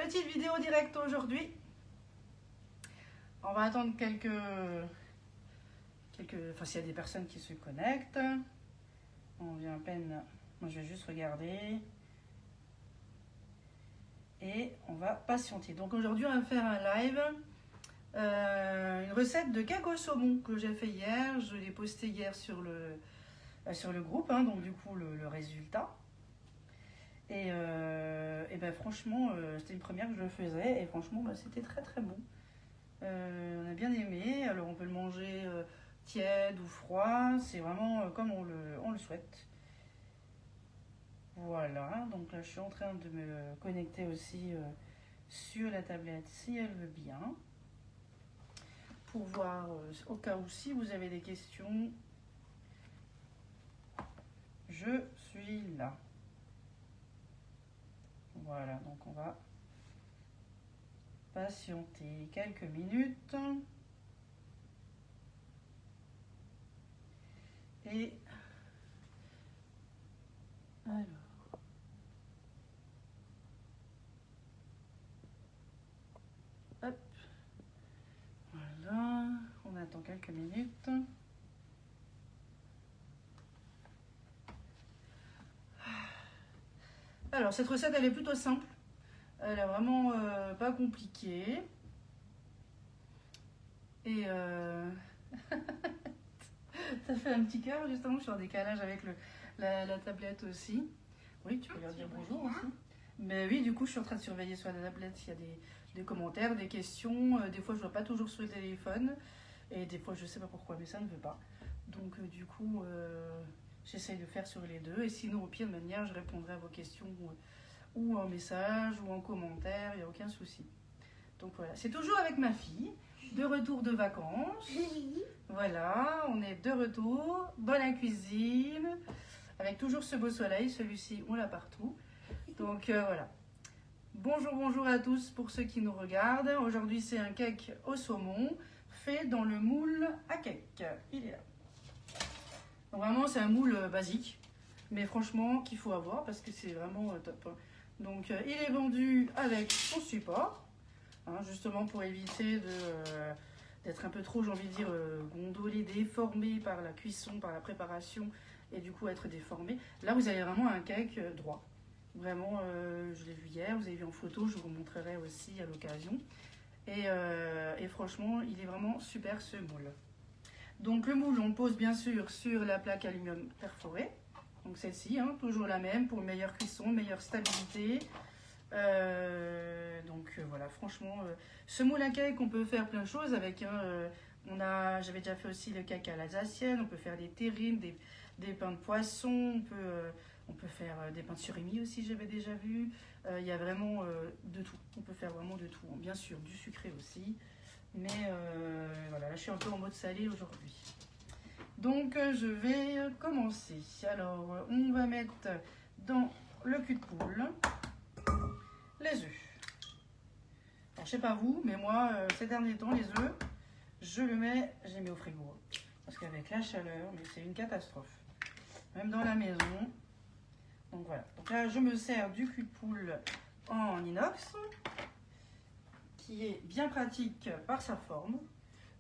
petite vidéo directe aujourd'hui. On va attendre quelques... Enfin, s'il y a des personnes qui se connectent. On vient à peine... Moi, je vais juste regarder. Et on va patienter. Donc aujourd'hui, on va faire un live. Une recette de cake au saumon que j'ai fait hier. Je l'ai posté hier sur le groupe. Hein, donc du coup, le résultat. Et ben franchement, c'était une première que je le faisais. Et franchement, ben, c'était très très bon. On a bien aimé. Alors on peut le manger tiède ou froid. C'est vraiment comme on le souhaite. Voilà, donc là je suis en train de me connecter aussi sur la tablette si elle veut bien. Pour voir au cas où si vous avez des questions, je suis là. Voilà, donc on va patienter quelques minutes. Et alors. Hop. Voilà, on attend quelques minutes. Alors, cette recette, elle est plutôt simple. Elle est vraiment pas compliquée. Et ça fait un petit cœur, justement. Je suis en décalage avec la tablette aussi. Oui, tu peux leur dire bonjour aussi. Mais oui, du coup, je suis en train de surveiller sur la tablette s'il y a des commentaires, des questions. Des fois, je ne vois pas toujours sur le téléphone. Et des fois, je ne sais pas pourquoi, mais ça ne veut pas. Donc, du coup, j'essaye de faire sur les deux. Et sinon, au pire de manière, je répondrai à vos questions ou en message ou en commentaire. Il n'y a aucun souci. Donc, voilà. C'est toujours avec ma fille. De retour de vacances. Voilà, on est de retour dans la cuisine. Avec toujours ce beau soleil. Celui-ci, on l'a partout. Donc, voilà. Bonjour à tous pour ceux qui nous regardent. Aujourd'hui, c'est un cake au saumon fait dans le moule à cake. Il est là. Donc, vraiment, c'est un moule basique, mais franchement, qu'il faut avoir parce que c'est vraiment top. Donc, il est vendu avec son support, hein, justement pour éviter d'être un peu trop, j'ai envie de dire, gondolé, déformé par la cuisson, par la préparation et du coup être déformé. Là, vous avez vraiment un cake droit. Vraiment, je l'ai vu hier, vous avez vu en photo, je vous montrerai aussi à l'occasion. Et franchement, il est vraiment super ce moule. Donc le moule, on le pose bien sûr sur la plaque aluminium perforée. Donc celle-ci, hein, toujours la même pour une meilleure cuisson, meilleure stabilité. Voilà, franchement, ce moule à cake, on peut faire plein de choses avec. J'avais déjà fait aussi le cake à l'alsacienne, on peut faire des terrines, des pains de poisson, on peut faire des pains de surimi aussi, j'avais déjà vu. Il y a vraiment de tout. On peut faire vraiment de tout. Bien sûr, du sucré aussi. Mais voilà, là je suis un peu en mode salé aujourd'hui. Donc je vais commencer. Alors, on va mettre dans le cul de poule les œufs. Alors, je sais pas vous, mais moi, ces derniers temps, les œufs, j'ai mis au frigo. Parce qu'avec la chaleur, mais c'est une catastrophe. Même dans la maison. Donc voilà. Donc là, je me sers du cul de poule en inox, qui est bien pratique par sa forme,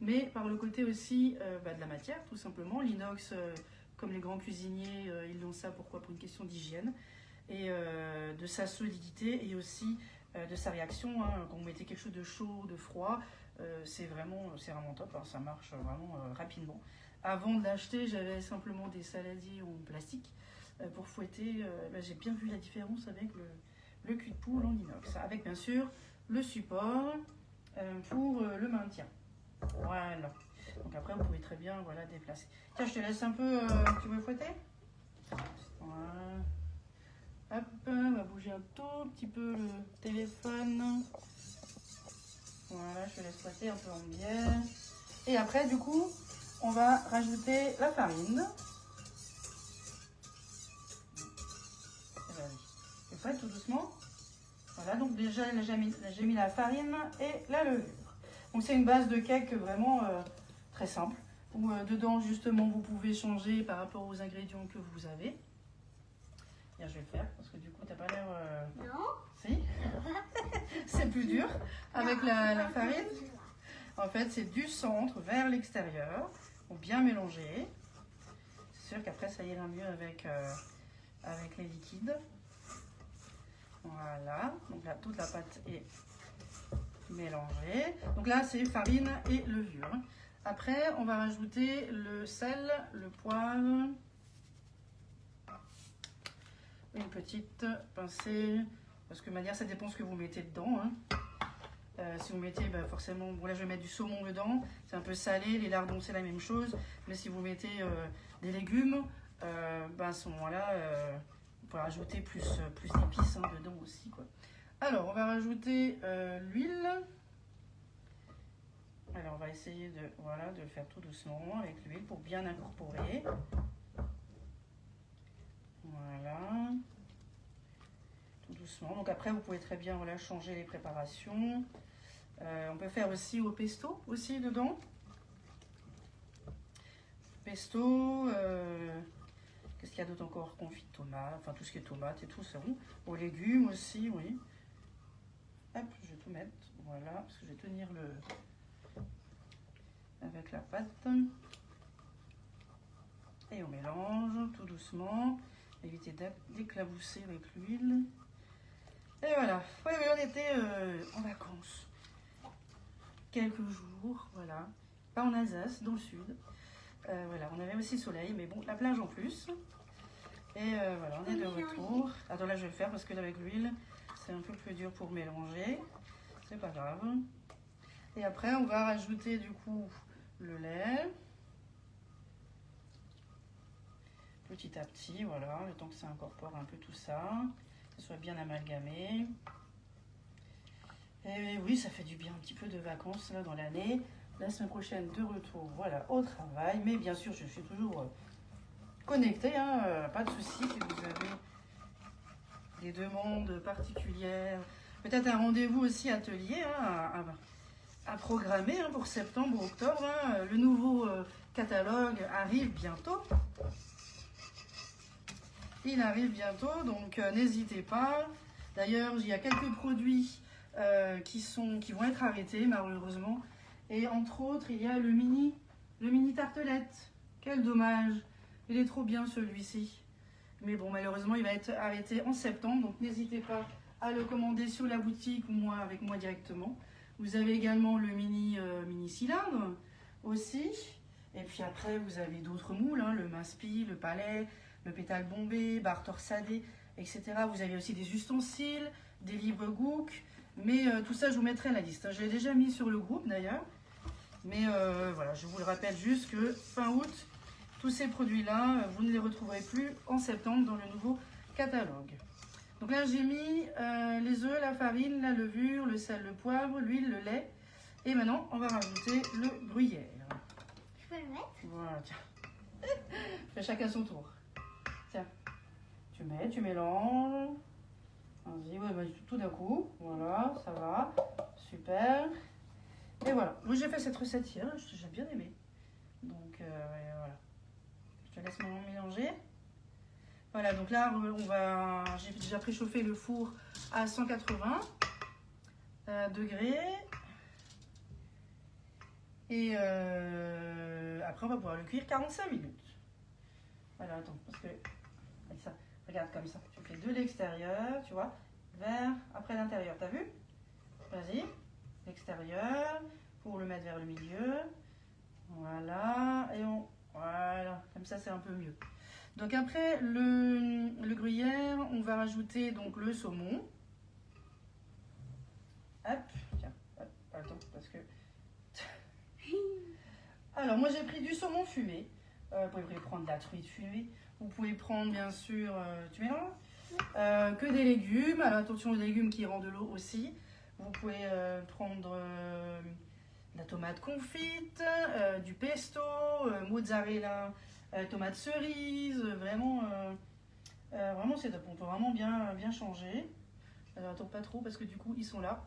mais par le côté aussi de la matière, tout simplement. L'inox, comme les grands cuisiniers, ils ont ça pourquoi? Pour une question d'hygiène et de sa solidité et aussi de sa réaction. Hein. Quand vous mettez quelque chose de chaud, de froid, c'est vraiment top. Hein. Ça marche vraiment rapidement. Avant de l'acheter, j'avais simplement des saladiers en plastique pour fouetter. J'ai bien vu la différence avec le cul de poule en inox, avec bien sûr le support pour le maintien. Voilà. Donc après, vous pouvez très bien déplacer. Tiens, je te laisse un peu, tu veux fouetter? Voilà. Hop, on va bouger un tout petit peu le téléphone. Voilà, je te laisse fouetter un peu en biais. Et après, du coup, on va rajouter la farine. Je fouette tout doucement. Voilà, donc déjà, j'ai mis la farine et la levure. Donc c'est une base de cake vraiment très simple. Où dedans, justement, vous pouvez changer par rapport aux ingrédients que vous avez. Tiens, je vais le faire parce que du coup, t'as pas l'air. Non. Si. C'est plus dur avec la farine. En fait, c'est du centre vers l'extérieur. Faut bien mélanger. C'est sûr qu'après, ça ira mieux avec les liquides. Voilà. Donc là, toute la pâte est mélangée. Donc là, c'est farine et levure. Après, on va rajouter le sel, le poivre. Une petite pincée. Parce que de manière, ça dépend ce que vous mettez dedans. Hein. Si vous mettez forcément, bon là je vais mettre du saumon dedans, c'est un peu salé, les lardons c'est la même chose, mais si vous mettez des légumes, à ce moment-là, vous pouvez rajouter plus d'épices dedans aussi, quoi. Alors on va rajouter l'huile. Alors on va essayer de le faire tout doucement avec l'huile pour bien incorporer. Voilà. Tout doucement. Donc après vous pouvez très bien changer les préparations. On peut faire aussi au pesto aussi dedans. Pesto, qu'est-ce qu'il y a d'autre encore? Confit de tomate, enfin tout ce qui est tomate et tout ça. Aux légumes aussi, oui. Hop, je vais tout mettre, voilà, parce que je vais tenir avec la pâte. Et on mélange tout doucement. Éviter d'éclabousser avec l'huile. Et voilà. Oui, on était en vacances. Quelques jours, voilà. Pas en Alsace, dans le sud. Voilà, on avait aussi soleil, mais bon, la plage en plus. Et voilà, on est de retour. Attends, là je vais le faire parce que là, avec l'huile, c'est un peu plus dur pour mélanger. C'est pas grave. Et après, on va rajouter du coup le lait. Petit à petit, voilà, le temps que ça incorpore un peu tout ça. Que ce soit bien amalgamé. Et oui, ça fait du bien, un petit peu de vacances là dans l'année. La semaine prochaine, de retour, voilà, au travail. Mais bien sûr, je suis toujours connectée, hein, pas de souci si vous avez des demandes particulières. Peut-être un rendez-vous aussi atelier à programmer pour septembre ou octobre. Hein. Le nouveau catalogue arrive bientôt. Il arrive bientôt, donc n'hésitez pas. D'ailleurs, il y a quelques produits qui vont être arrêtés malheureusement. Et entre autres, il y a le mini tartelette. Quel dommage. Il est trop bien celui-ci. Mais bon, malheureusement, il va être arrêté en septembre. Donc n'hésitez pas à le commander sur la boutique ou avec moi directement. Vous avez également le mini cylindre aussi. Et puis après, vous avez d'autres moules, hein, le mince-pie, le palais, le pétale bombé, barre torsadée, etc. Vous avez aussi des ustensiles, des livres Gook. Mais tout ça, je vous mettrai la liste. Je l'ai déjà mis sur le groupe d'ailleurs. Mais voilà, je vous le rappelle juste que fin août, tous ces produits-là, vous ne les retrouverez plus en septembre dans le nouveau catalogue. Donc là, j'ai mis les œufs, la farine, la levure, le sel, le poivre, l'huile, le lait. Et maintenant, on va rajouter le gruyère. Je peux le mettre? Voilà, tiens. Fais chacun son tour. Tiens, tu mélanges. Vas-y, ouais, tout d'un coup. Voilà, ça va. Super. Et voilà. Moi, j'ai fait cette recette hier. J'ai bien aimé. Donc, voilà. Je te laisse mélanger. Voilà, donc là, j'ai déjà préchauffé le four à 180 degrés. Et après, on va pouvoir le cuire 45 minutes. Voilà, attends, parce que avec ça, regarde comme ça. Tu fais de l'extérieur, tu vois, vers, après l'intérieur. T'as vu? Vas-y, l'extérieur, pour le mettre vers le milieu. Voilà, et voilà, comme ça, c'est un peu mieux. Donc après le gruyère, on va rajouter donc le saumon. Hop, tiens, hop, attends, parce que... Alors moi j'ai pris du saumon fumé. Vous pouvez prendre de la truite fumée. Vous pouvez prendre bien sûr, tu mélanges, que des légumes. Alors attention aux légumes qui rendent de l'eau aussi. Vous pouvez prendre de la tomate confite, du pesto, mozzarella, tomate cerise. Vraiment c'est top. On peut vraiment bien changer. Alors attends pas trop parce que du coup ils sont là.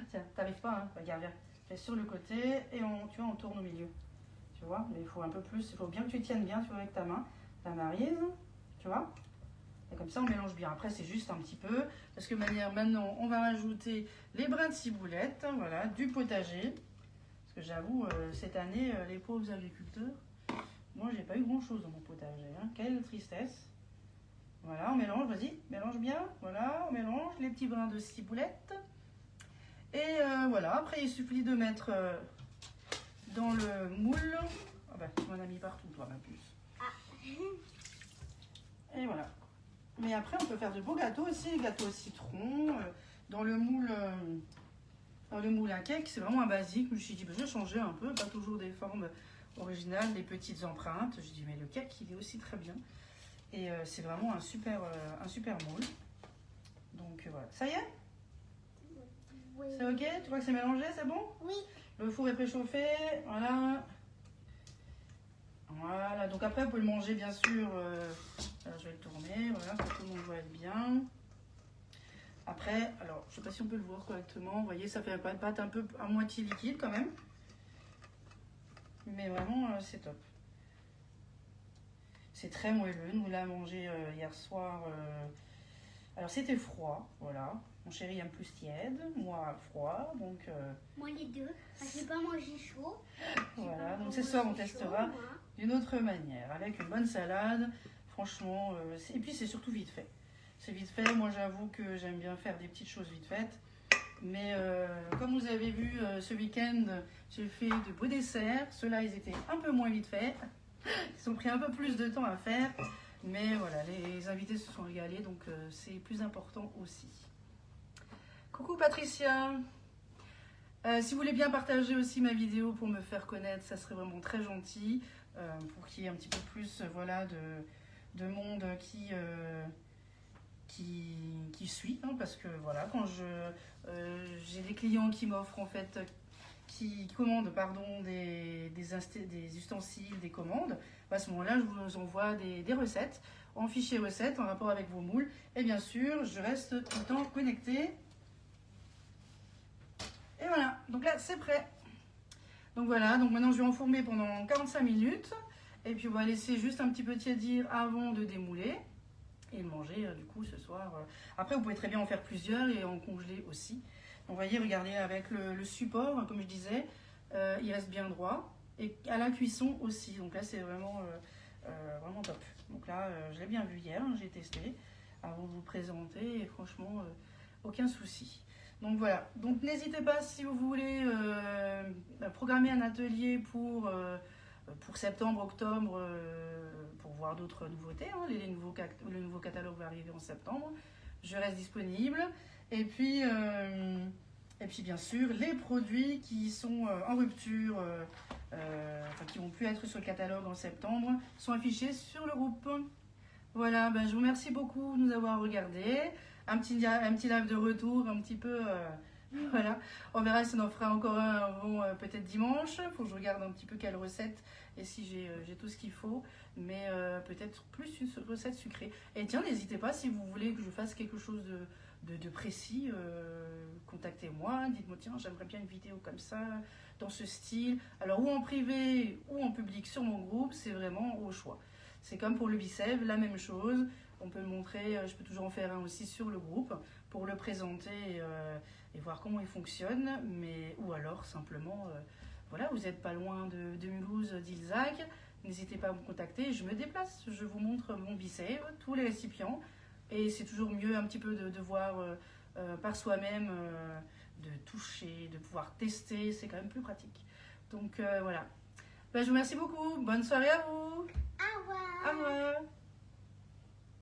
Tiens, t'arrives pas, hein. Regarde, viens. Fais sur le côté et tu vois, on tourne au milieu. Tu vois, mais il faut un peu plus. Il faut bien que tu tiennes bien, tu vois, avec ta main. La marise, tu vois. Et comme ça, on mélange bien. Après, c'est juste un petit peu. Parce que maintenant, on va rajouter les brins de ciboulette. Voilà, du potager. Parce que j'avoue, cette année, les pauvres agriculteurs, moi, j'ai pas eu grand-chose dans mon potager. Hein. Quelle tristesse. Voilà, on mélange, vas-y, mélange bien. Voilà, on mélange les petits brins de ciboulette. Et voilà, après, il suffit de mettre dans le moule. Ah bah, tu m'en as mis partout, toi, ma puce. Et voilà. Mais après, on peut faire de beaux gâteaux aussi, gâteaux au citron, dans le moule à cake. C'est vraiment un basique. Je me suis dit, bah, je vais changer un peu, pas toujours des formes originales, des petites empreintes. Je dis, mais le cake, il est aussi très bien. Et c'est vraiment un super moule. Donc voilà. Ça y est? Oui. C'est ok? Tu vois que c'est mélangé, c'est bon? Oui. Le four est préchauffé, voilà. Voilà, donc après vous pouvez le manger bien sûr, alors je vais le tourner, voilà, pour que tout le monde voit bien. Après, alors je sais pas si on peut le voir correctement, vous voyez ça fait pas de pâte un peu à moitié liquide quand même. Mais vraiment c'est top. C'est très moelleux, nous l'avons mangé hier soir, alors c'était froid, voilà. Mon chéri aime plus tiède, moi froid, donc... Moi les deux, parce que j'ai pas mangé chaud. Voilà, donc ce soir on testera d'une autre manière, avec une bonne salade, franchement, et puis c'est surtout vite fait. C'est vite fait, moi j'avoue que j'aime bien faire des petites choses vite faites, mais comme vous avez vu ce week-end, j'ai fait de beaux desserts, ceux-là ils étaient un peu moins vite faits, ils ont pris un peu plus de temps à faire, mais voilà, les invités se sont régalés, donc c'est plus important aussi. Coucou Patricia, si vous voulez bien partager aussi ma vidéo pour me faire connaître, ça serait vraiment très gentil, pour qu'il y ait un petit peu plus voilà, de monde qui suit, hein, parce que voilà, quand j'ai des clients qui m'offrent en fait, qui commandent pardon, des ustensiles, des commandes, à ce moment-là je vous envoie des recettes en fichier recettes en rapport avec vos moules, et bien sûr je reste tout le temps connectée. Et voilà, donc là c'est prêt. Donc voilà, donc maintenant je vais enfourner pendant 45 minutes. Et puis on va laisser juste un petit peu tiédir avant de démouler. Et le manger du coup ce soir. Après vous pouvez très bien en faire plusieurs et en congeler aussi. Donc vous voyez, regardez avec le support, comme je disais, il reste bien droit. Et à la cuisson aussi. Donc là c'est vraiment, vraiment top. Donc là je l'ai bien vu hier, hein, j'ai testé avant de vous présenter. Et franchement, aucun souci. Donc voilà, donc n'hésitez pas si vous voulez programmer un atelier pour septembre, octobre, pour voir d'autres nouveautés. Hein. Le nouveau catalogue va arriver en septembre. Je reste disponible. Et puis bien sûr, les produits qui sont en rupture, enfin, qui vont plus être sur le catalogue en septembre, sont affichés sur le groupe. Voilà, ben, je vous remercie beaucoup de nous avoir regardés. Un petit live de retour, un petit peu, voilà. On verra si on en fera encore un avant peut-être dimanche. Il faut que je regarde un petit peu quelle recette et si j'ai tout ce qu'il faut. Mais peut-être plus une recette sucrée. Et tiens, n'hésitez pas si vous voulez que je fasse quelque chose de précis, contactez-moi. Dites-moi, tiens, j'aimerais bien une vidéo comme ça, dans ce style. Alors, ou en privé ou en public sur mon groupe, c'est vraiment au choix. C'est comme pour le bicève, la même chose. On peut le montrer, je peux toujours en faire un aussi sur le groupe pour le présenter et voir comment il fonctionne. Ou alors simplement, voilà, vous n'êtes pas loin de Mulhouse, d'Ilzac, n'hésitez pas à me contacter, je me déplace, je vous montre mon bicève, tous les récipients. Et c'est toujours mieux un petit peu de voir par soi-même, de toucher, de pouvoir tester, c'est quand même plus pratique. Donc voilà. Ben, je vous remercie beaucoup, bonne soirée à vous. Au revoir. Au revoir.